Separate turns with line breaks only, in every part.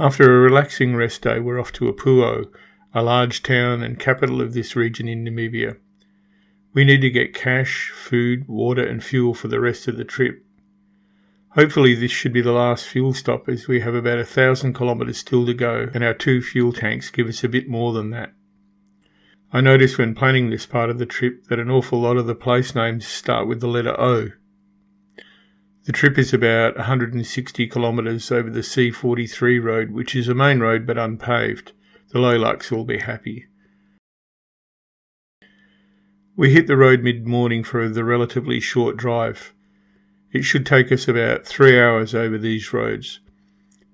After a relaxing rest day, we're off to Opuwo, a large town and capital of this region in Namibia. We need to get cash, food, water and fuel for the rest of the trip. Hopefully this should be the last fuel stop, as we have about 1,000 kilometres still to go and our 2 fuel tanks give us a bit more than that. I noticed when planning this part of the trip that an awful lot of the place names start with the letter O. The trip is about 160 kilometres over the C43 road, which is a main road but unpaved. The Lolaks will be happy. We hit the road mid-morning for the relatively short drive. It should take us about 3 hours over these roads.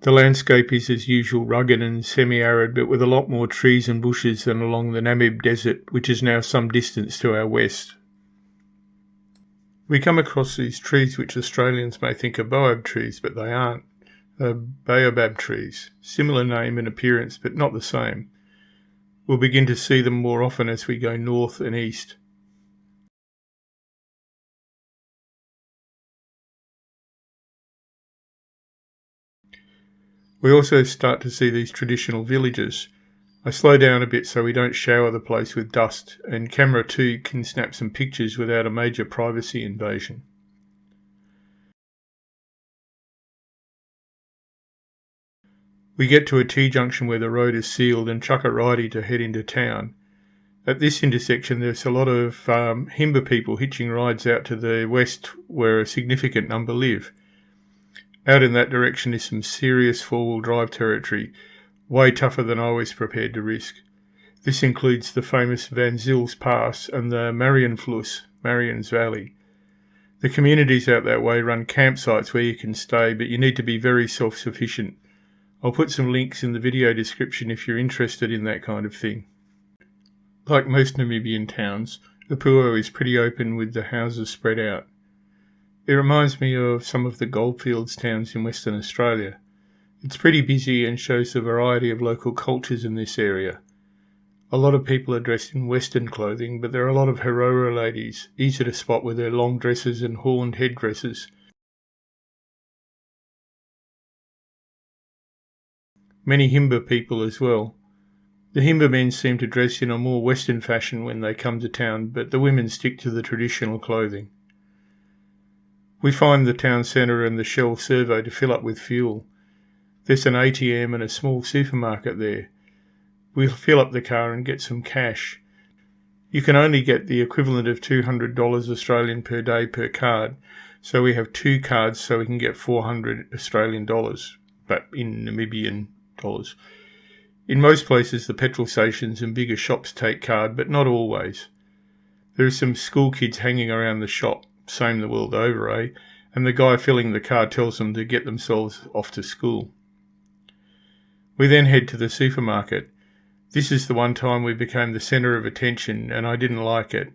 The landscape is as usual rugged and semi-arid, but with a lot more trees and bushes than along the Namib desert, which is now some distance to our west. We come across these trees which Australians may think are Baobab trees, but they aren't. They're Baobab trees, similar name and appearance, but not the same. We'll begin to see them more often as we go north and east. We also start to see these traditional villages. I slow down a bit so we don't shower the place with dust, and camera 2 can snap some pictures without a major privacy invasion. We get to a T-junction where the road is sealed and chuck a righty to head into town. At this intersection there's a lot of Himba people hitching rides out to the west where a significant number live. Out in that direction is some serious four-wheel drive territory, way tougher than I was prepared to risk. This includes the famous Van Zil's Pass and the Marienfluss, Marian's Valley. The communities out that way run campsites where you can stay, but you need to be very self-sufficient. I'll put some links in the video description if you're interested in that kind of thing. Like most Namibian towns, Opuwo is pretty open with the houses spread out. It reminds me of some of the goldfields towns in Western Australia. It's pretty busy and shows the variety of local cultures in this area. A lot of people are dressed in Western clothing, but there are a lot of Herero ladies, easy to spot with their long dresses and horned headdresses. Many Himba people as well. The Himba men seem to dress in a more Western fashion when they come to town, but the women stick to the traditional clothing. We find the town centre and the Shell servo to fill up with fuel. There's an ATM and a small supermarket there. We'll fill up the car and get some cash. You can only get the equivalent of $200 Australian per day per card, so we have 2 cards so we can get 400 Australian dollars, but in Namibian dollars. In most places the petrol stations and bigger shops take card, but not always. There are some school kids hanging around the shop. Same the world over, eh? And the guy filling the car tells them to get themselves off to school. We then head to the supermarket. This is the one time we became the centre of attention, and I didn't like it.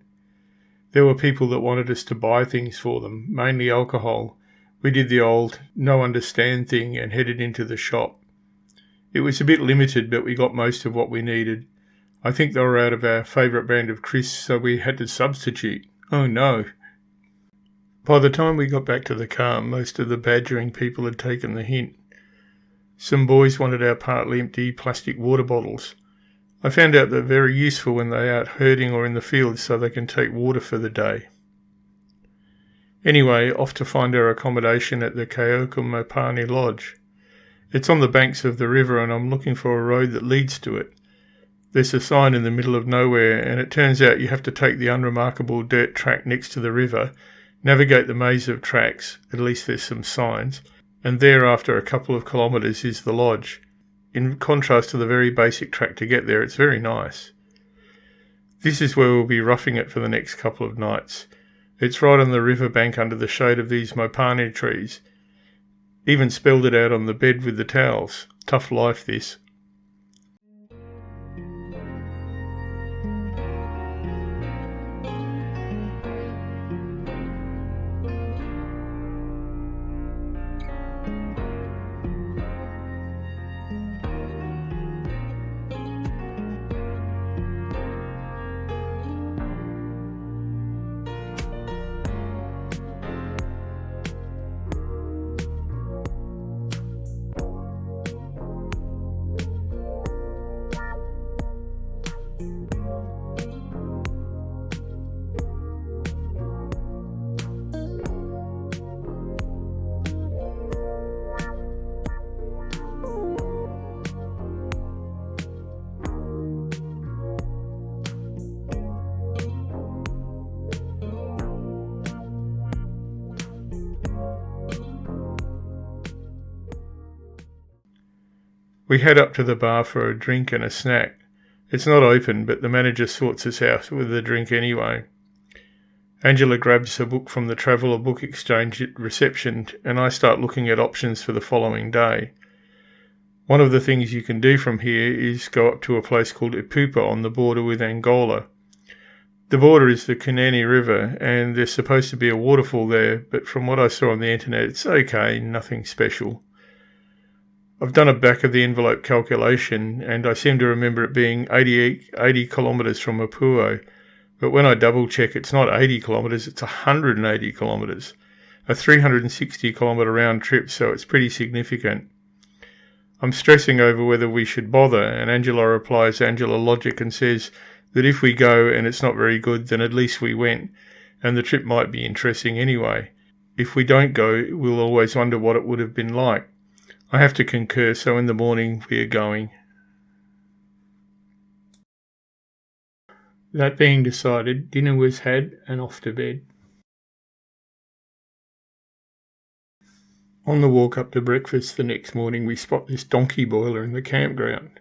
There were people that wanted us to buy things for them, mainly alcohol. We did the old no understand thing and headed into the shop. It was a bit limited, but we got most of what we needed. I think they were out of our favourite brand of crisps, so we had to substitute. Oh no! By the time we got back to the car, most of the badgering people had taken the hint. Some boys wanted our partly empty plastic water bottles. I found out they're very useful when they're out herding or in the fields so they can take water for the day. Anyway, off to find our accommodation at the Mopane Lodge. It's on the banks of the river and I'm looking for a road that leads to it. There's a sign in the middle of nowhere and it turns out you have to take the unremarkable dirt track next to the river, navigate the maze of tracks, at least there's some signs, and there after a couple of kilometres is the lodge. In contrast to the very basic track to get there, it's very nice. This is where we'll be roughing it for the next couple of nights. It's right on the river bank under the shade of these Mopane trees. Even spelled it out on the bed with the towels. Tough life this. We head up to the bar for a drink and a snack. It's not open, but the manager sorts us out with a drink anyway. Angela grabs a book from the Traveller Book Exchange at reception, and I start looking at options for the following day. One of the things you can do from here is go up to a place called Opuwo on the border with Angola. The border is the Kunene River, and there's supposed to be a waterfall there, but from what I saw on the internet, it's okay, nothing special. I've done a back-of-the-envelope calculation, and I seem to remember it being 80 kilometres from Opuwo, but when I double-check, it's not 80 kilometres, it's 180 kilometres, a 360-kilometre round trip, so it's pretty significant. I'm stressing over whether we should bother, and Angela replies Angela logic and says that if we go and it's not very good, then at least we went, and the trip might be interesting anyway. If we don't go, we'll always wonder what it would have been like. I have to concur, so in the morning we are going. That being decided, dinner was had and off to bed. On the walk up to breakfast the next morning, we spot this donkey boiler in the campground.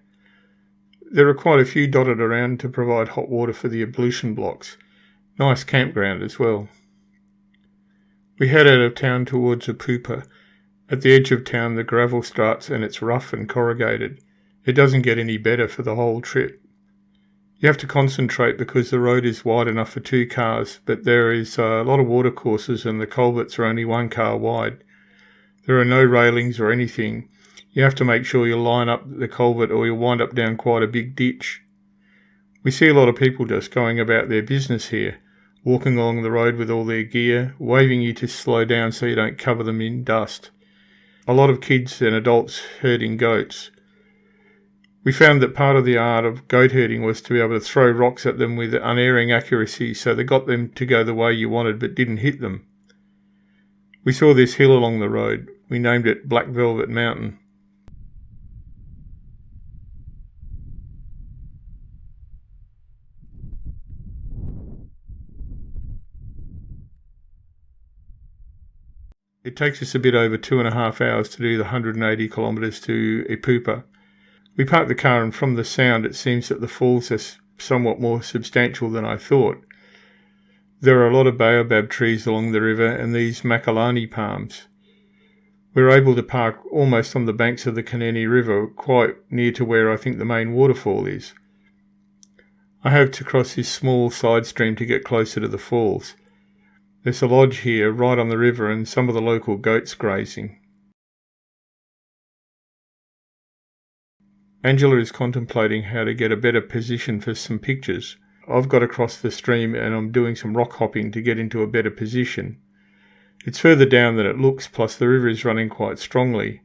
There are quite a few dotted around to provide hot water for the ablution blocks. Nice campground as well. We head out of town towards Opuwo. At the edge of town the gravel starts and it's rough and corrugated. It doesn't get any better for the whole trip. You have to concentrate because the road is wide enough for 2 cars, but there is a lot of water courses and the culverts are only 1 car wide. There are no railings or anything. You have to make sure you line up the culvert or you'll wind up down quite a big ditch. We see a lot of people just going about their business here, walking along the road with all their gear, waving you to slow down so you don't cover them in dust. A lot of kids and adults herding goats. We found that part of the art of goat herding was to be able to throw rocks at them with unerring accuracy so they got them to go the way you wanted but didn't hit them. We saw this hill along the road. We named it Black Velvet Mountain. It takes us a bit over 2.5 hours to do the 180 kilometres to Opuwo. We parked the car and from the sound it seems that the falls are somewhat more substantial than I thought. There are a lot of Baobab trees along the river and these Makalani palms. We're able to park almost on the banks of the Kunene River, quite near to where I think the main waterfall is. I have to cross this small side stream to get closer to the falls. There's a lodge here right on the river and some of the local goats grazing. Angela is contemplating how to get a better position for some pictures. I've got to cross the stream and I'm doing some rock hopping to get into a better position. It's further down than it looks, plus the river is running quite strongly.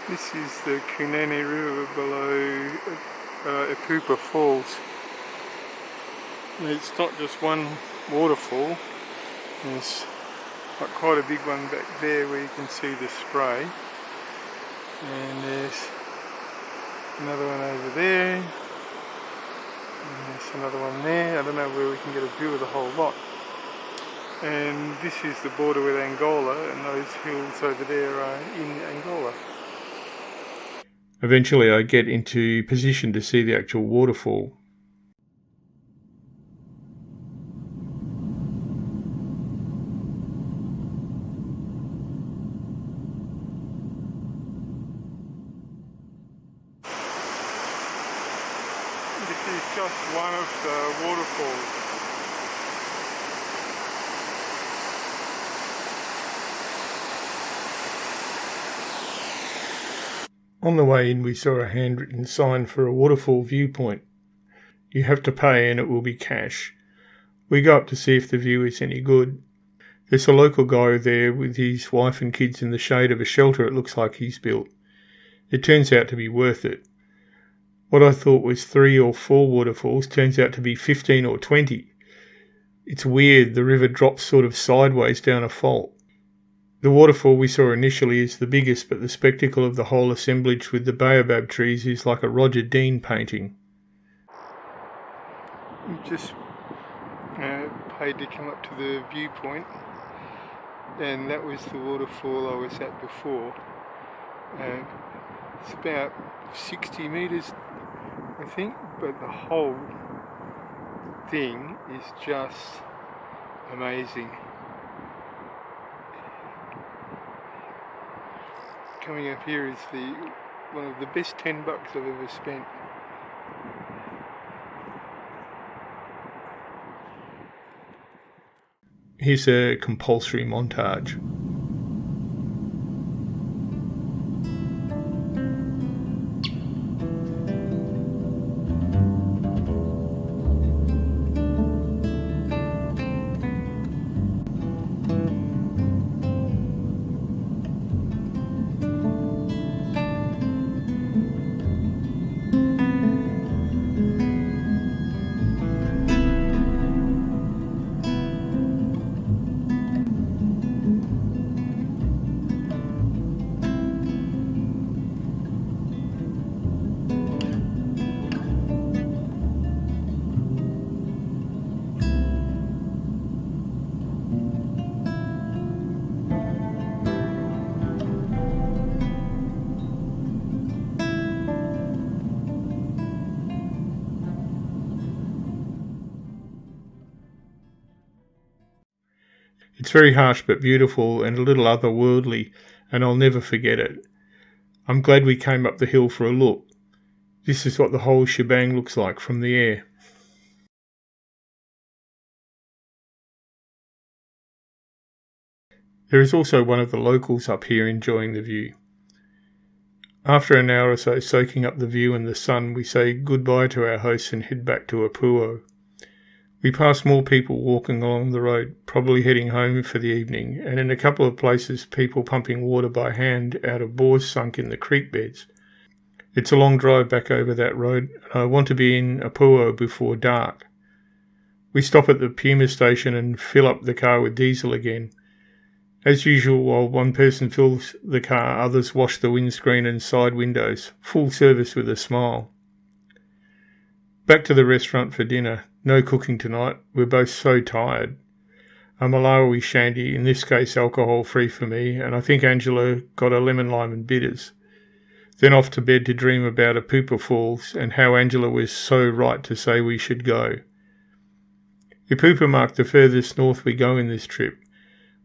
This is the Kunene River below Opuwo Falls. And it's not just one waterfall, there's quite a big one back there where you can see the spray. And there's another one over there. And there's another one there. I don't know where we can get a view of the whole lot. And this is the border with Angola, and those hills over there are in Angola. Eventually I get into position to see the actual waterfall. This is just one of the waterfalls. On the way in we saw a handwritten sign for a waterfall viewpoint. You have to pay and it will be cash. We go up to see if the view is any good. There's a local guy there with his wife and kids in the shade of a shelter it looks like he's built. It turns out to be worth it. What I thought was 3 or 4 waterfalls turns out to be 15 or 20. It's weird, the river drops sort of sideways down a fault. The waterfall we saw initially is the biggest, but the spectacle of the whole assemblage with the Baobab trees is like a Roger Dean painting. Just paid to come up to the viewpoint, and that was the waterfall I was at before. It's about 60 metres, I think, but the whole thing is just amazing. Coming up here is one of the best $10 I've ever spent. Here's a compulsory montage. It's very harsh but beautiful and a little otherworldly, and I'll never forget it. I'm glad we came up the hill for a look. This is what the whole shebang looks like from the air. There is also one of the locals up here enjoying the view. After an hour or so soaking up the view and the sun, we say goodbye to our hosts and head back to Opuwo. We pass more people walking along the road, probably heading home for the evening, and in a couple of places people pumping water by hand out of bores sunk in the creek beds. It's a long drive back over that road, and I want to be in Opuwo before dark. We stop at the Puma station and fill up the car with diesel again. As usual, while one person fills the car, others wash the windscreen and side windows. Full service with a smile. Back to the restaurant for dinner. No cooking tonight. We're both so tired. A Malawi shandy, in this case alcohol-free for me, and I think Angela got a lemon, lime and bitters. Then off to bed to dream about Opuwo Falls and how Angela was so right to say we should go. Opuwo marked the furthest north we go in this trip.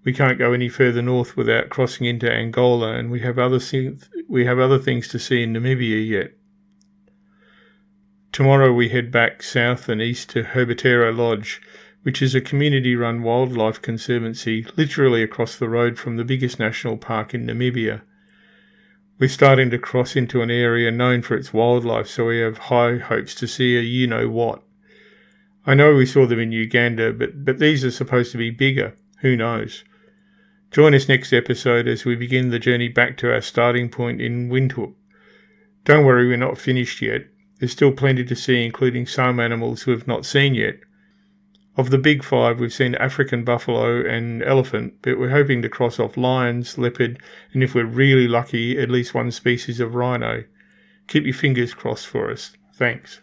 We can't go any further north without crossing into Angola, and we have other things to see in Namibia yet. Tomorrow we head back south and east to Herbertero Lodge, which is a community-run wildlife conservancy literally across the road from the biggest national park in Namibia. We're starting to cross into an area known for its wildlife, so we have high hopes to see a you-know-what. I know we saw them in Uganda, but these are supposed to be bigger. Who knows? Join us next episode as we begin the journey back to our starting point in Windhoek. Don't worry, we're not finished yet. There's still plenty to see, including some animals we've not seen yet. Of the big five, we've seen African buffalo and elephant, but we're hoping to cross off lions, leopard, and if we're really lucky, at least one species of rhino. Keep your fingers crossed for us. Thanks.